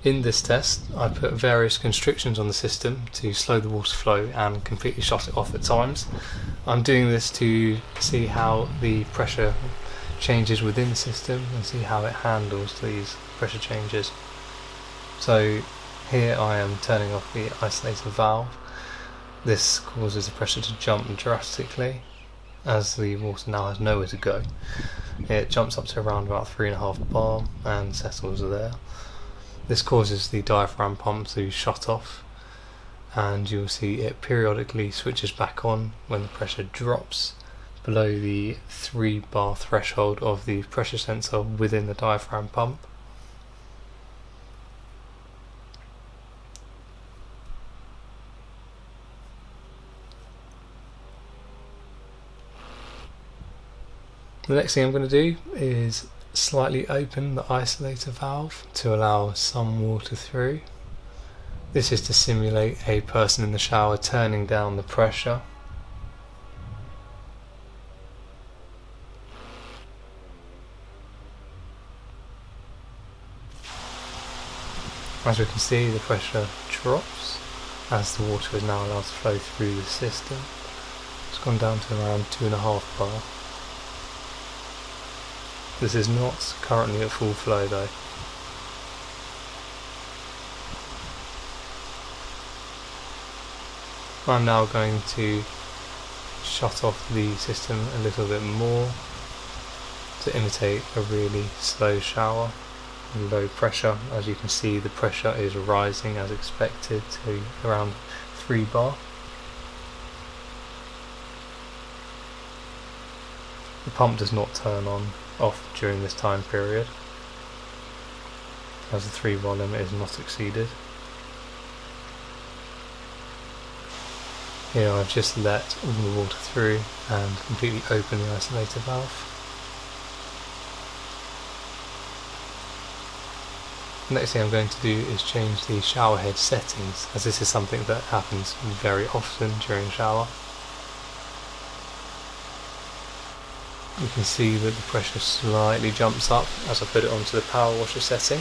In this test, I put various constrictions on the system to slow the water flow and completely shut it off at times. I'm doing this to see how the pressure changes within the system and see how it handles these pressure changes. So here I am turning off the isolator valve. This causes the pressure to jump drastically as the water now has nowhere to go. It jumps up to around about 3.5 bar and settles there. This causes the diaphragm pump to shut off, and you'll see it periodically switches back on when the pressure drops below the 3 bar threshold of the pressure sensor within the diaphragm pump. The next thing I'm going to do is slightly open the isolator valve to allow some water through. This is to simulate a person in the shower turning down the pressure. As we can see, the pressure drops as the water is now allowed to flow through the system. It's gone down to around 2.5 bar. This is not currently at full flow though. I'm now going to shut off the system a little bit more to imitate a really slow shower and low pressure. As you can see, the pressure is rising as expected to around 3 bar. The pump does not turn off during this time period, as the 3 bar limit is not exceeded. Here I've just let all the water through and completely open the isolator valve. The next thing I'm going to do is change the shower head settings, as this is something that happens very often during a shower. You can see that the pressure slightly jumps up as I put it onto the power washer setting.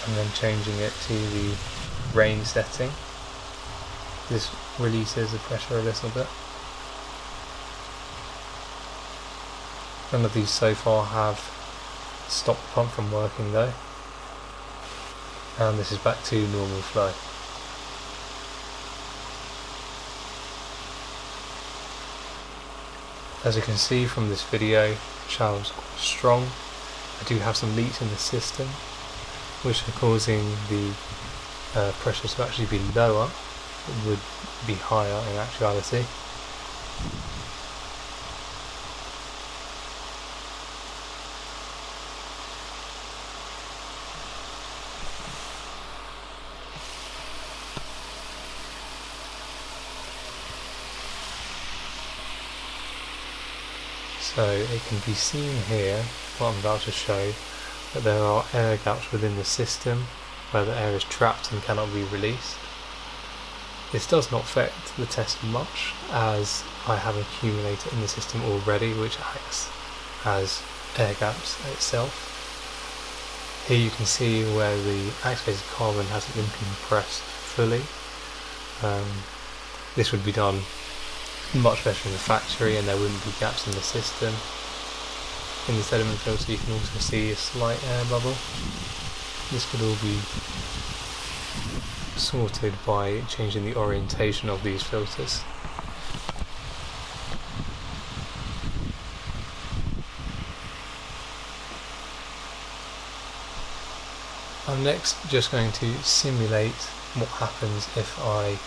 And then changing it to the rain setting. This releases the pressure a little bit. None of these so far have stopped the pump from working though. And this is back to normal flow. As you can see from this video, the shower is quite strong. I do have some leaks in the system, which are causing the pressure to actually be lower. It would be higher in actuality. So it can be seen here, what I'm about to show, that there are air gaps within the system where the air is trapped and cannot be released. This does not affect the test much, as I have an accumulator in the system already which acts as air gaps itself. Here you can see where the activated carbon hasn't been compressed fully. This would be done much better in the factory and there wouldn't be gaps in the system. In the sediment filter you can also see a slight air bubble. This could all be sorted by changing the orientation of these filters. I'm next just going to simulate what happens if I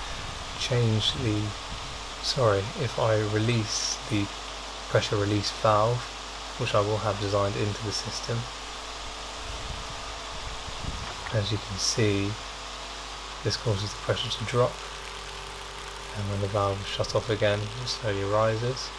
if I release the pressure release valve, which I will have designed into the system. As you can see, this causes the pressure to drop, and when the valve is shut off again, it slowly rises.